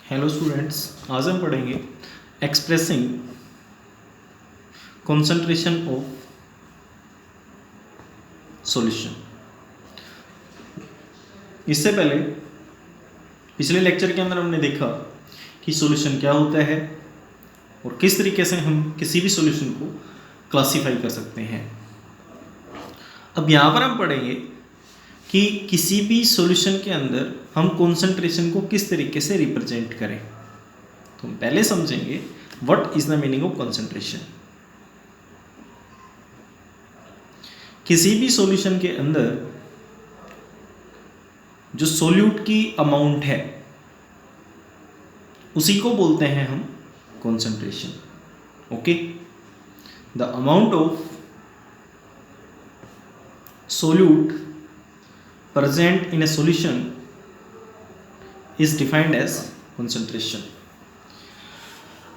Hello students, आज हम पढ़ेंगे एक्सप्रेसिंग कंसंट्रेशन ऑफ सॉल्यूशन। इससे पहले पिछले लेक्चर के अंदर हमने देखा कि सॉल्यूशन क्या होता है और किस तरीके से हम किसी भी सॉल्यूशन को क्लासिफाई कर सकते हैं। अब यहाँ पर हम पढ़ेंगे कि किसी भी सॉल्यूशन के अंदर हम कंसंट्रेशन को किस तरीके से रिप्रेजेंट करें। तो हम पहले समझेंगे what is the meaning of concentration. किसी भी सॉल्यूशन के अंदर जो सोल्यूट की अमाउंट है उसी को बोलते हैं हम concentration. Okay, the amount of solute present in a solution is defined as concentration।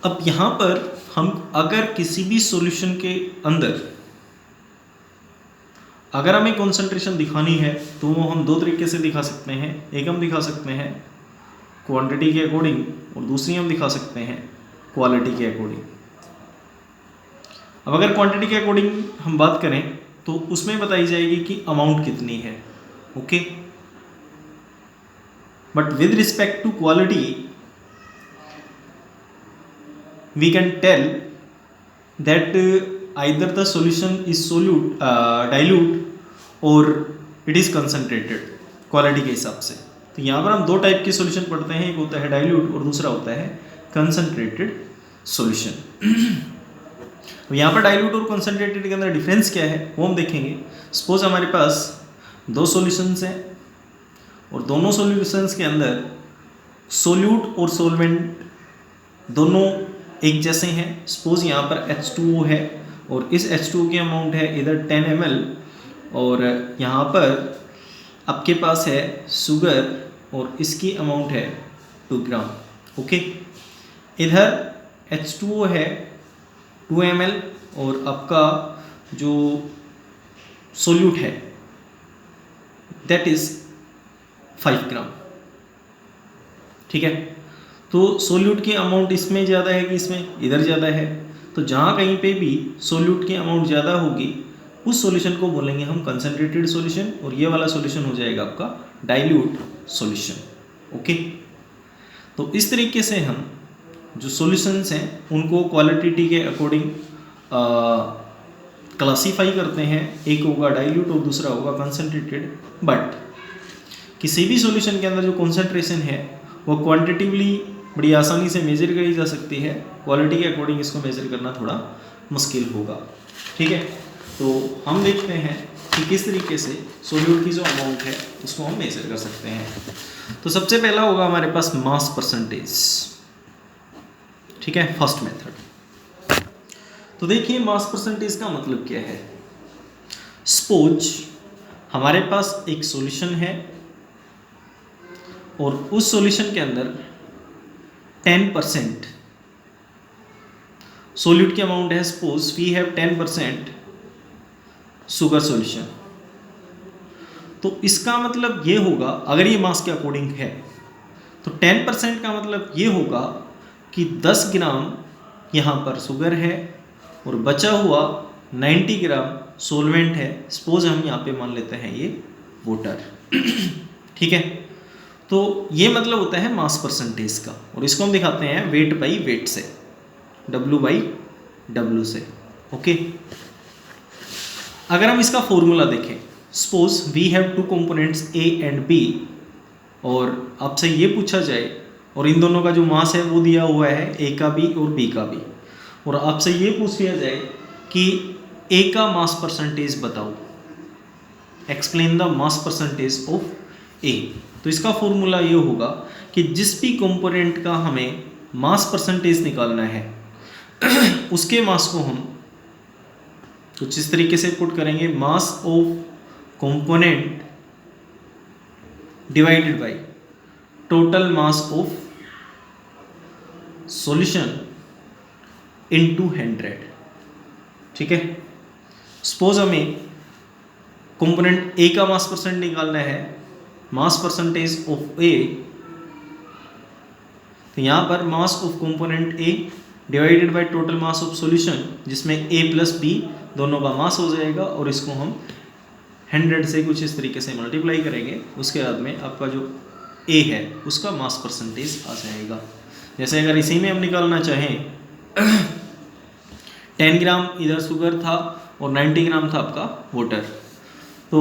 अब यहाँ पर हम अगर किसी भी सॉल्यूशन के अंदर अगर हमें कंसंट्रेशन दिखानी है तो वो हम दो तरीके से दिखा सकते हैं। एक हम दिखा सकते हैं क्वांटिटी के अकॉर्डिंग और दूसरी हम दिखा सकते हैं क्वालिटी के अकॉर्डिंग। अब अगर क्वांटिटी के अकॉर्डिंग हम बात करें तो उसमें बताई जाएगी कि अमाउंट कितनी है। Okay, but with respect to quality we can tell that either the solution is dilute or it is concentrated quality के हिसाब से। तो यहाँ पर हम दो टाइप के सॉल्यूशन पढ़ते हैं, एक होता है डाइल्यूट और दूसरा होता है कंसंट्रेटेड सॉल्यूशन। यहाँ पर डाइल्यूट और कंसंट्रेटेड के अंदर डिफरेंस क्या है वो हम देखेंगे। सपोज हमारे पास दो सॉल्यूशंस हैं और दोनों सॉल्यूशंस के अंदर सोल्यूट और सोलवेंट दोनों एक जैसे हैं। सपोज यहाँ पर H2O है और इस H2O की अमाउंट है इधर 10 ml और यहाँ पर आपके पास है शुगर और इसकी अमाउंट है 2 ग्राम। ओके, इधर H2O है 2 ml और आपका जो सोल्यूट है दैट इज 5 ग्राम। ठीक है, तो सोल्यूट की अमाउंट इसमें ज़्यादा है कि इसमें इधर ज़्यादा है। तो जहाँ कहीं पे भी सोल्यूट की अमाउंट ज़्यादा होगी उस सॉल्यूशन को बोलेंगे हम कंसंट्रेटेड सॉल्यूशन और ये वाला सॉल्यूशन हो जाएगा आपका डाइल्यूट सॉल्यूशन। ओके, तो इस तरीके से हम जो सॉल्यूशंस हैं उनको क्वालिटी के अकॉर्डिंग क्लासीफाई करते हैं। एक होगा डाइल्यूट और दूसरा होगा कंसंट्रेटेड। बट किसी भी सॉल्यूशन के अंदर जो कंसंट्रेशन है वो क्वांटिटिवली बड़ी आसानी से मेजर करी जा सकती है, क्वालिटी के अकॉर्डिंग इसको मेजर करना थोड़ा मुश्किल होगा। ठीक है, तो हम देखते हैं कि किस तरीके से सोल्यूट की जो अमाउंट है उसको हम मेजर कर सकते हैं। तो सबसे पहला होगा हमारे पास मास परसेंटेज। ठीक है, फर्स्ट मेथड। तो देखिए मास परसेंटेज का मतलब क्या है। सपोज हमारे पास एक सॉल्यूशन है और उस सॉल्यूशन के अंदर 10% सोल्यूट की अमाउंट है। Suppose we have 10% sugar solution. तो इसका मतलब ये होगा, अगर ये मास के अकॉर्डिंग है तो 10% का मतलब ये होगा कि 10 ग्राम यहाँ पर शुगर है और बचा हुआ 90 ग्राम सोलवेंट है। सपोज हम यहाँ पे मान लेते हैं ये वाटर। ठीक है, तो ये मतलब होता है मास परसेंटेज का और इसको हम दिखाते हैं वेट बाई वेट से, W/W से। ओके, अगर हम इसका फॉर्मूला देखें, suppose we have 2 components A and B और आपसे ये पूछा जाए और इन दोनों का जो मास है वो दिया हुआ है A का भी और B का भी, और आपसे ये पूछ लिया जाए कि A का मास परसेंटेज बताओ, explain the mass percentage of A। तो इसका फॉर्मूला ये होगा कि जिस भी कंपोनेंट का हमें मास परसेंटेज निकालना है उसके मास को हम कुछ इस तरीके से पुट करेंगे, mass of component divided by total mass of solution into 100। ठीक है, सपोज हमें कंपोनेंट A का मास परसेंट निकालना है, मास परसेंटेज ऑफ A तो यहाँ पर mass of component A divided by total mass of solution, जिसमें ए प्लस बी दोनों का मास हो जाएगा और इसको हम 100 से कुछ इस तरीके से मल्टीप्लाई करेंगे, उसके बाद में आपका जो ए है उसका मास परसेंटेज आ जाएगा। जैसे अगर इसी में हम निकालना चाहें 10 ग्राम इधर शुगर था और 90 ग्राम था आपका वाटर, तो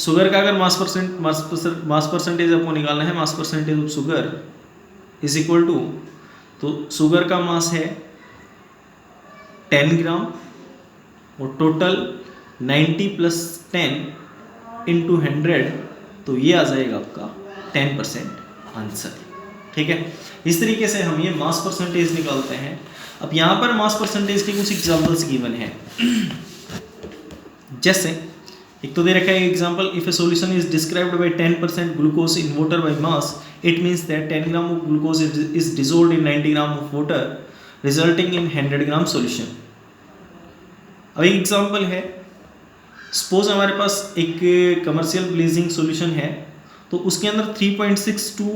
शुगर का अगर मास परसेंटेज आपको निकालना है, mass percentage of sugar is equal to, तो शुगर का मास है 10 ग्राम और टोटल 90 प्लस 10 इंटू 100, तो ये आ जाएगा आपका 10% आंसर। ठीक है, इस तरीके से हम ये मास परसेंटेज निकालते हैं। अब यहाँ पर मास परसेंटेज के कुछ एग्जांपल्स गिवन है। जैसे एक तो दे रखा है example, if A solution is described bye 10% glucose in water by mass, it means that 10 gram of glucose is dissolved in 90 gram of water resulting in 100 gram solution. अब एक एग्जांपल है, suppose हमारे पास एक कमर्शियल ब्लीचिंग सॉल्यूशन है, तो उसके अंदर 3.62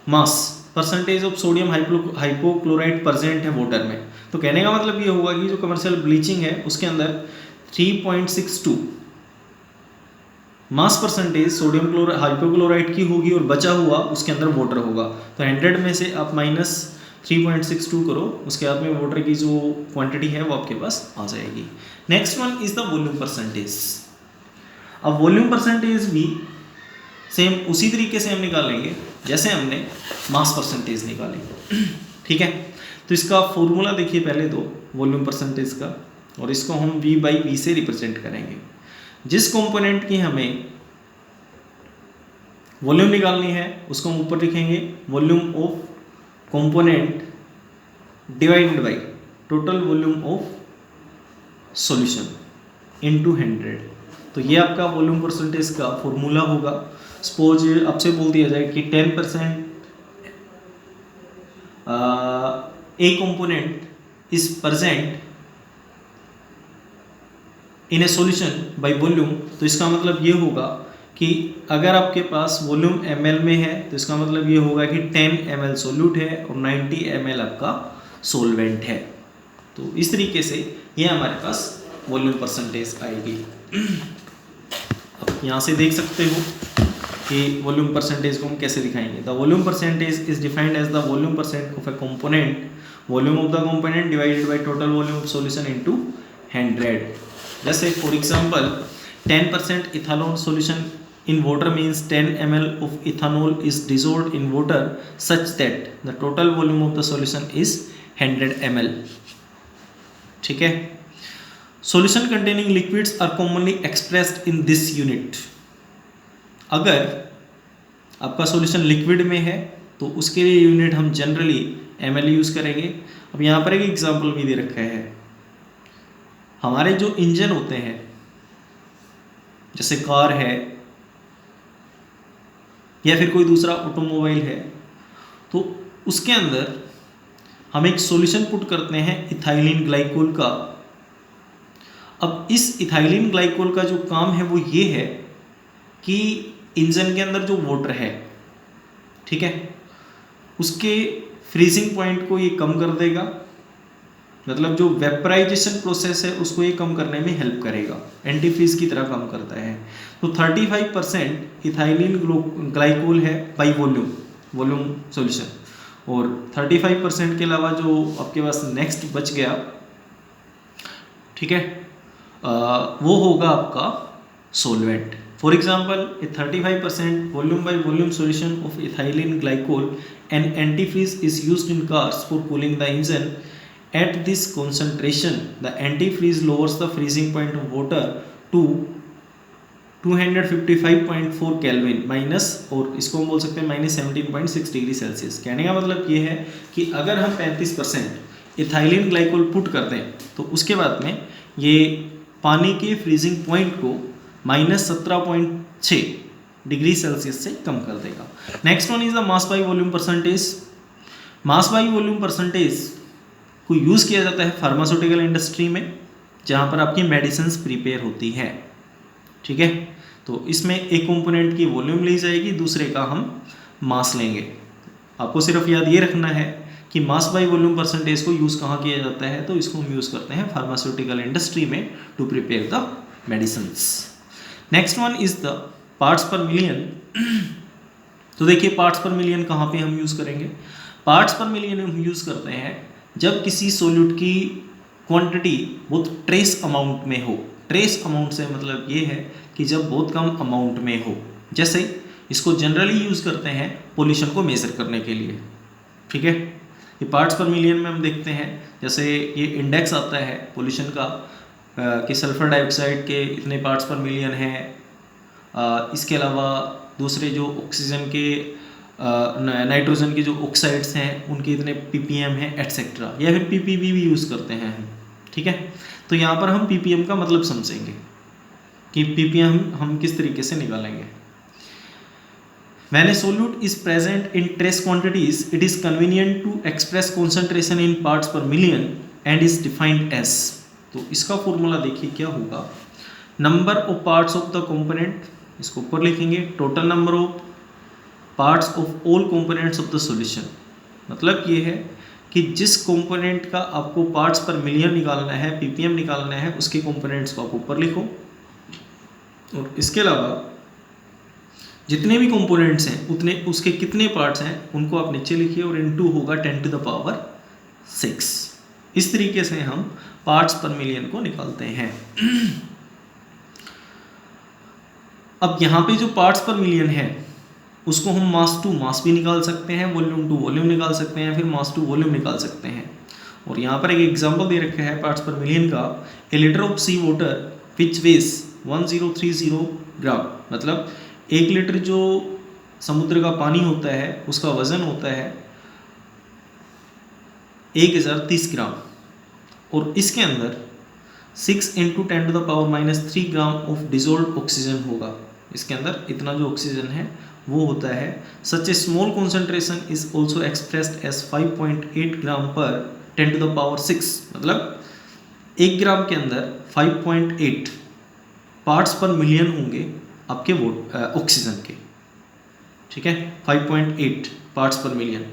mass percentage of sodium hypochlorite present है वाटर में। तो कहने का मतलब ये होगा कि जो कमर्शियल ब्लीचिंग है उसके अंदर 3.62 मास परसेंटेज सोडियम हाइपोक्लोराइड की होगी और बचा हुआ उसके अंदर वाटर होगा। तो 100 में से आप माइनस 3.62 करो, उसके बाद में वाटर की जो क्वांटिटी है वो आपके पास आ जाएगी। Next one is the volume percentage. अब वॉल्यूम परसेंटेज भी सेम उसी तरीके से हम निकालेंगे जैसे हमने मास परसेंटेज निकाले। ठीक है, तो इसका फॉर्मूला देखिए पहले तो वॉल्यूम परसेंटेज का, और इसको हम V बाई V से रिप्रेजेंट करेंगे। जिस कंपोनेंट की हमें वॉल्यूम निकालनी है उसको हम ऊपर लिखेंगे volume of component divided by total volume of solution into 100। तो ये आपका वॉल्यूम परसेंटेज का फॉर्मूला होगा। सपोज आपसे बोल दिया जाए कि 10% ए component is present in A solution by volume, तो इसका मतलब ये होगा कि अगर आपके पास वॉल्यूम ml में है तो इसका मतलब ये होगा कि 10 ml सोल्यूट है और 90 ml आपका सोलवेंट है। तो इस तरीके से ये हमारे पास वॉल्यूम परसेंटेज आएगी। अब यहाँ से देख सकते हो कि वॉल्यूम परसेंटेज को हम कैसे दिखाएंगे। The volume percentage is defined as the volume percent of a component, volume of the component divided by total volume of solution into 100। जैसे for example 10% ethanol solution in water means 10 ml of ethanol is dissolved in water such that the total volume of the solution is 100 ml. ठीक है, solution containing liquids are commonly expressed in this unit. अगर आपका solution liquid में है तो उसके लिए unit हम जनरली ml यूज करेंगे। अब यहाँ पर एक एग्जांपल भी दे रखा है, हमारे जो इंजन होते हैं जैसे कार है या फिर कोई दूसरा ऑटोमोबाइल है, तो उसके अंदर हम एक सॉल्यूशन पुट करते हैं इथाइलिन ग्लाइकोल का। अब इस इथाइलिन ग्लाइकोल का जो काम है वो ये है कि इंजन के अंदर जो वाटर है, ठीक है, उसके फ्रीजिंग पॉइंट को ये कम कर देगा, मतलब जो वेपराइजेशन प्रोसेस है उसको ये कम करने में हेल्प करेगा, एंटी फ्रीज की तरह काम करता है। तो 35% इथाइलिन ग्लाइकोल है बाई वॉल्यूम सॉल्यूशन, और 35% के अलावा जो आपके पास नेक्स्ट बच गया, ठीक है, वो होगा आपका solvent. For example 35% volume by volume solution of ethylene glycol and antifreeze is used in cars for cooling the engine. At this concentration, the antifreeze lowers the freezing point of water to 255.4 Kelvin minus, और इसको हम बोल सकते हैं -17.6 degree Celsius. कहने का मतलब ये है कि अगर हम 35% इथाइलिन ग्लाइकोल पुट कर दें तो उसके बाद में ये पानी के फ्रीजिंग पॉइंट को -17.6 डिग्री सेल्सियस से कम कर देगा। Next one is the mass by volume percentage. Mass by volume percentage को यूज़ किया जाता है फार्मास्यूटिकल इंडस्ट्री में, जहाँ पर आपकी मेडिसिन्स प्रिपेयर होती हैं। ठीक है, तो इसमें एक कंपोनेंट की वॉल्यूम ली जाएगी, दूसरे का हम मास लेंगे। आपको सिर्फ याद ये रखना है कि मास बाय वॉल्यूम परसेंटेज को यूज़ कहाँ किया जाता है, तो इसको हम यूज़ करते हैं फार्मास्यूटिकल इंडस्ट्री में to prepare the medicines. Next one is the parts per million. तो देखिए पार्ट्स पर मिलियन कहाँ पे हम यूज़ करेंगे। पार्ट्स पर मिलियन हम यूज़ करते हैं जब किसी सोल्यूट की क्वांटिटी बहुत ट्रेस अमाउंट में हो। ट्रेस अमाउंट से मतलब ये है कि जब बहुत कम अमाउंट में हो। जैसे इसको जनरली यूज़ करते हैं पोल्यूशन को मेज़र करने के लिए, ठीक है। ये पार्ट्स पर मिलियन में हम देखते हैं, जैसे ये इंडेक्स आता है पोल्यूशन का कि सल्फर डाइऑक्साइड के इतने पार्ट्स पर मिलियन हैं। इसके अलावा दूसरे जो ऑक्सीजन के नाइट्रोजन के जो ऑक्साइड्स हैं उनके इतने ppm हैं एटसेट्रा, या फिर ppb भी यूज़ करते हैं हम, ठीक है। तो यहाँ पर हम ppm का मतलब समझेंगे कि ppm हम किस तरीके से निकालेंगे। When a solute is present in trace quantities, it is convenient to express concentration in parts per million and is defined as। तो इसका फॉर्मूला देखिए क्या होगा, number of parts of the component, इसको ऊपर लिखेंगे, total number of parts of all components of the solution. मतलब ये है कि जिस कंपोनेंट का आपको पार्ट्स पर मिलियन निकालना है, ppm निकालना है, उसके कंपोनेंट्स को आप ऊपर लिखो, और इसके अलावा जितने भी कंपोनेंट्स हैं उतने उसके कितने पार्ट्स हैं उनको आप नीचे लिखिए, और इनटू होगा 10 to the power 6। इस तरीके से हम पार्ट्स पर मिलियन को निकालते हैं। अब यहाँ पे जो पार्ट्स पर मिलियन है उसको हम मास टू मास भी निकाल सकते हैं, वॉल्यूम टू वॉल्यूम निकाल सकते हैं, फिर मास टू वॉल्यूम निकाल सकते हैं। और यहाँ पर एक एग्जांपल दे रखा है पार्ट्स पर मिलियन का, a litre of sea water which weighs 1030 gram. मतलब 1 लीटर जो समुद्र का पानी होता है उसका वज़न होता है 1030 ग्राम, और इसके अंदर 6 × 10⁻³ ग्राम ऑफ डिजोल्व ऑक्सीजन होगा। इसके अंदर इतना जो ऑक्सीजन है वो होता है। Such a small concentration is also expressed as 5.8 gram per 10⁻⁶। मतलब 1 ग्राम के अंदर 5.8 पार्ट्स पर मिलियन होंगे आपके वो ऑक्सीजन के, ठीक है, 5.8 parts per million.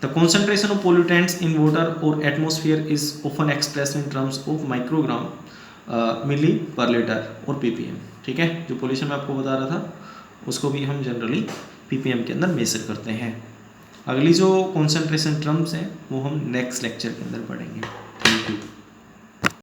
The concentration of pollutants in water और atmosphere is often express in terms of microgram milli per litre और ppm, ठीक है। जो पोल्यूशन मैं आपको बता रहा था उसको भी हम जनरली ppm के अंदर मेजर करते हैं। अगली जो कॉन्सेंट्रेशन टर्म्स हैं वो हम नेक्स्ट लेक्चर के अंदर पढ़ेंगे। Thank you.